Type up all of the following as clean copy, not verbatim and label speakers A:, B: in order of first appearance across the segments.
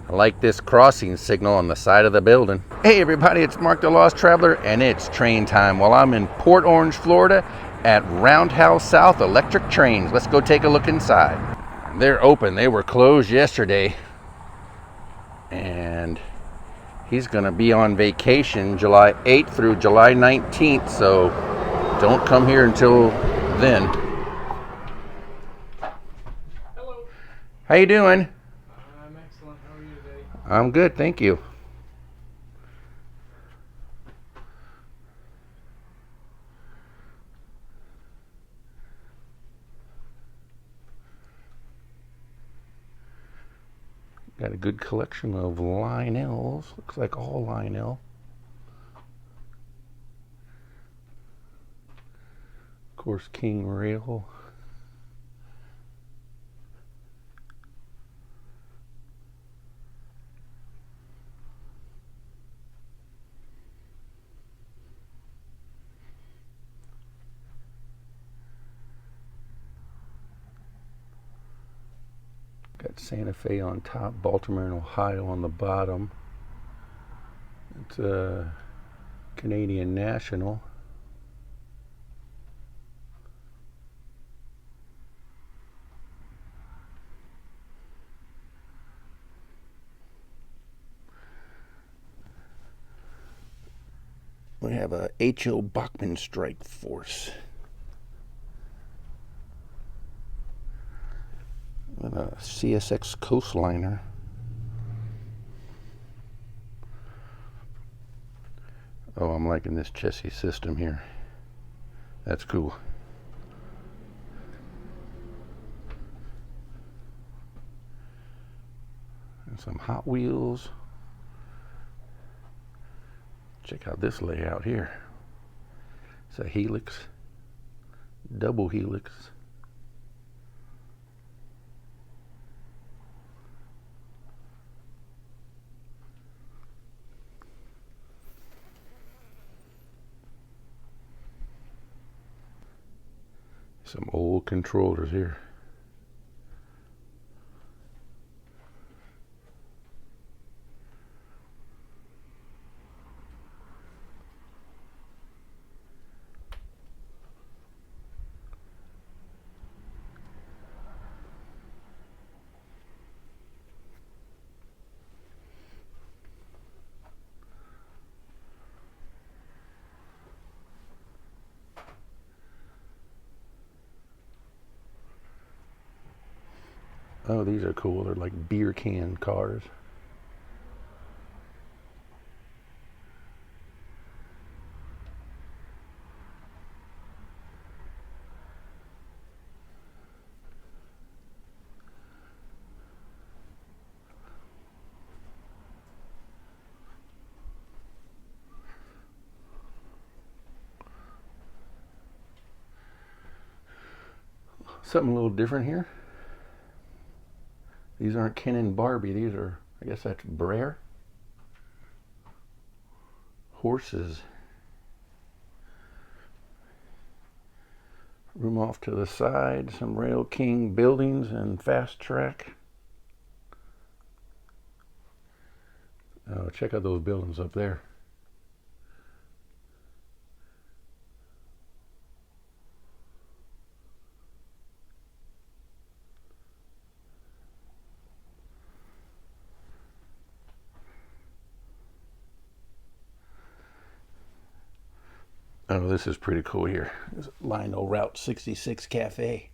A: I like this crossing signal on the side of the building. Hey everybody, it's Mark the Lost Traveler, and it's train time. Well, I'm in Port Orange, Florida at Roundhouse South Electric Trains. Let's go take a look inside. They're open. They were closed yesterday. And he's going to be on vacation July 8th through July 19th, so don't come here until then.
B: Hello.
A: How you doing?
B: I'm excellent. How are you today?
A: I'm good, thank you. Got a good collection of Lionels. Looks like all Lionel. Of course, King Rail. Got Santa Fe on top, Baltimore and Ohio on the bottom. It's a Canadian National. We have a H.O. Bachmann Strike Force. And a CSX Coastliner. Oh, I'm liking this chassis system here. That's cool. And some Hot Wheels. Check out this layout here. It's a helix, double helix. Some old controllers here. Oh, these are cool. They're like beer can cars. Something a little different here. These aren't Ken and Barbie. These are, I guess that's Brer. Horses. Room off to the side. Some Rail King buildings and fast track. Oh, check out those buildings up there. Oh, this is pretty cool here. This Lionel Route 66 Cafe.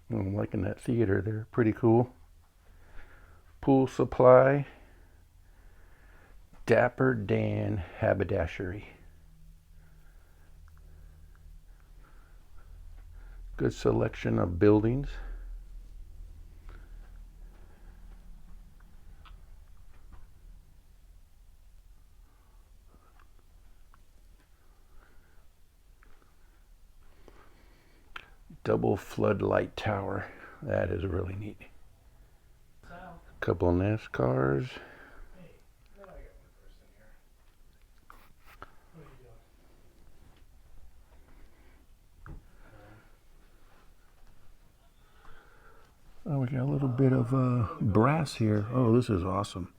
A: I'm liking that theater there. Pretty cool. Pool Supply. Dapper Dan Haberdashery. Good selection of buildings. double floodlight tower. That is really neat. A couple of NASCARs.
B: Hey, now I got one person here. What are you doing?
A: Oh, we got a little bit of brass here. Oh, this is awesome.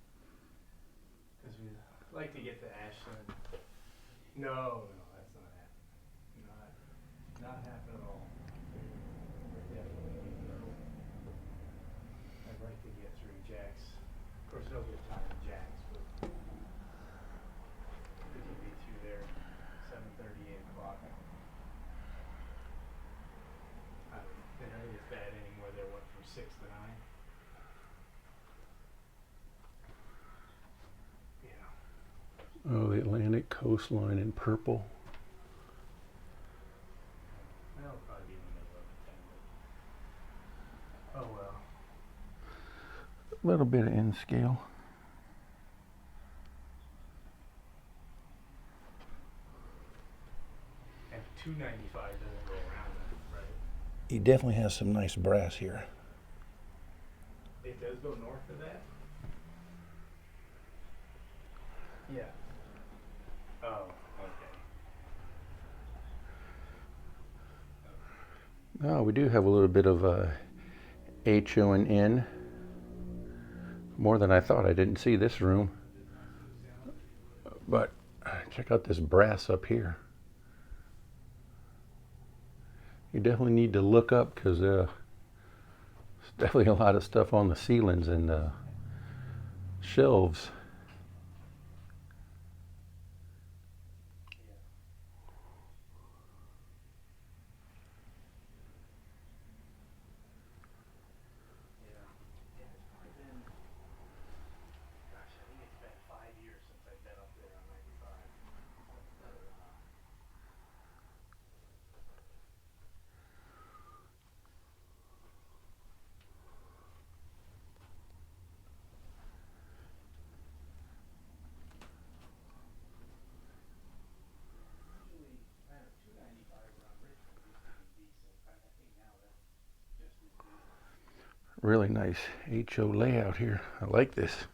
B: Because we like to get to Ashland. No, that's not happening. Not happening at all. Definitely. I'd like to get through Jack's. Of course, no good time in Jack's, but we can be through there 7:30, 8 o'clock. I don't think it's bad anymore. They're what, from 6 to 9? Yeah.
A: Oh, the Atlantic coastline in purple.
B: That'll probably be in the middle of the 10. Oh well.
A: A little bit of N scale.
B: And 295 doesn't go around that, right?
A: He definitely has some nice brass here.
B: It does go north of that? Yeah. Oh, okay.
A: Oh, we do have a little bit of HO and N. More than I thought. I didn't see this room. But check out this brass up here. You definitely need to look up because there's definitely a lot of stuff on the ceilings and shelves. Really nice HO layout here. I like this.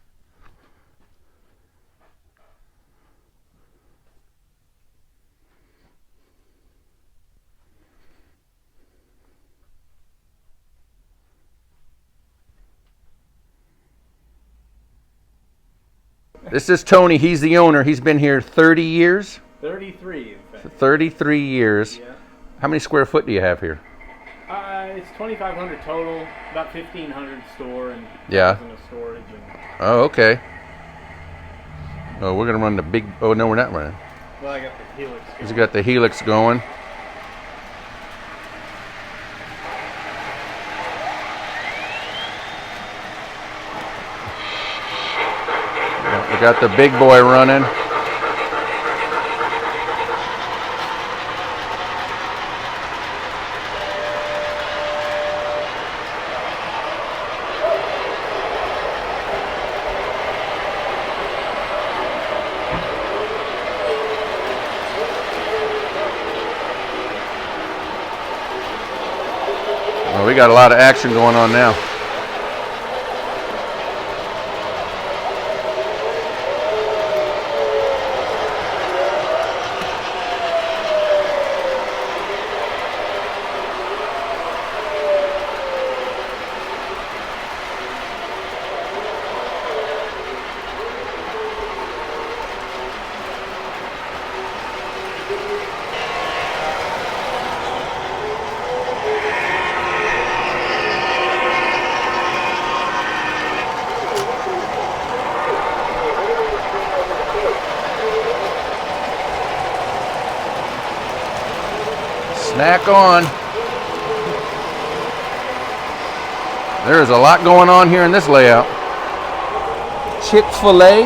A: This is Tony. He's the owner. He's been here 30 years.
B: 33, in fact.
A: 33 years.
B: Yeah.
A: How many square foot do you have here?
B: It's 2,500 total, about 1,500 store and
A: Yeah.
B: 1,000 of storage. And
A: Oh, okay. Oh, we're gonna run the big. Oh no, we're not running.
B: well, I got the Helix.
A: He's got the Helix going. We got the big boy running. Well, we got a lot of action going on now. Snack on. There is a lot going on here in this layout. Chick-fil-A.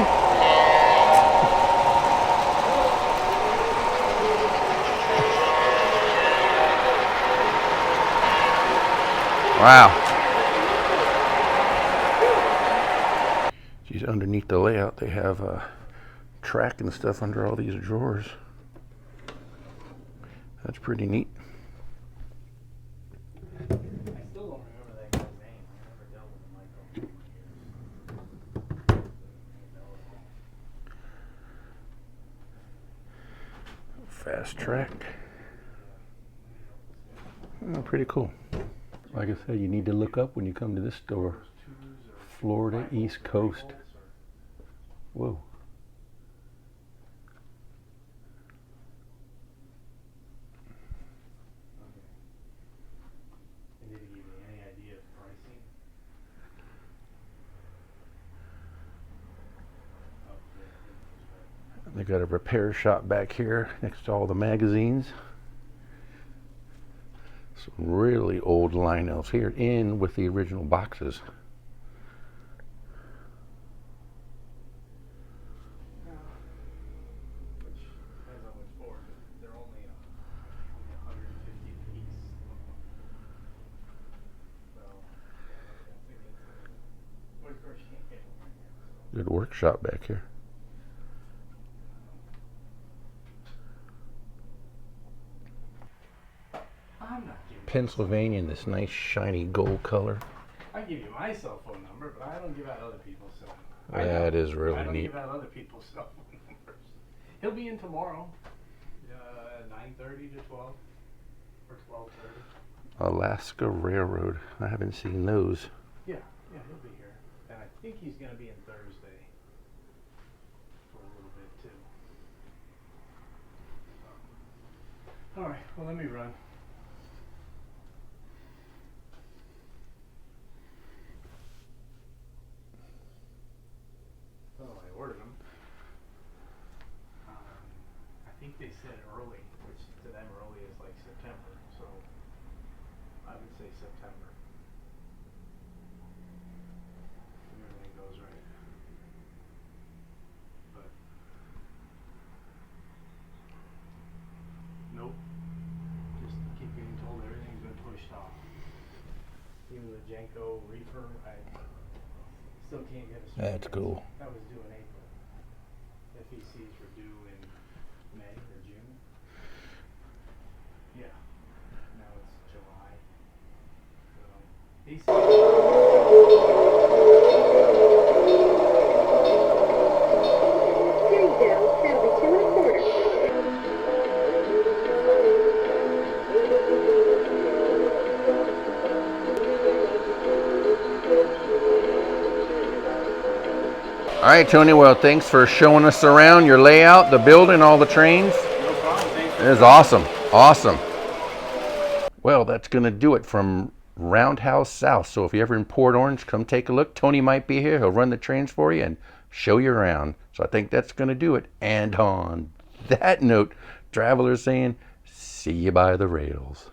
A: Wow. Geez, underneath the layout they have track and stuff under all these drawers. That's pretty neat. fast track. Oh, pretty cool. Like I said, you need to look up when you come to this store. Florida East Coast. Whoa. They got a repair shop back here next to all the magazines. Some really old Lionels here in with the original boxes.
B: Which depends on which board. They're only 150 apiece. So, yeah, of course you can't get one right here.
A: Good workshop back here.
B: I'm not giving
A: Pennsylvania in this nice shiny gold color.
B: I give you my cell phone number, but I don't give out other people's cell phone.
A: That is really
B: I don't
A: neat.
B: give out other people's cell phone numbers. He'll be in tomorrow, 9:30 to 12 or 12:30.
A: Alaska Railroad. I haven't seen those.
B: Yeah, he'll be here, and I think he's going to be in Thursday for a little bit too. All right, well let me run. So I ordered them. I think they said early, which to them early is like September, so I would say September. If everything goes right. But nope. Just keep getting told everything's been pushed off. Even the Jenko Reaper, I still can't get a straight
A: That's
B: answer.
A: cool.
B: That was due in April. FECs were due in May or June. Yeah. Now it's July. So these.
C: Here you go. That'll be 2 1/4.
A: All right, Tony. Well, thanks for showing us around your layout, the building, all the trains.
B: No problem. Thanks.
A: It is awesome. Awesome. Well, that's going to do it from Roundhouse South. So if you're ever in Port Orange, come take a look. Tony might be here. He'll run the trains for you and show you around. So I think that's going to do it. And on that note, travelers saying, see you by the rails.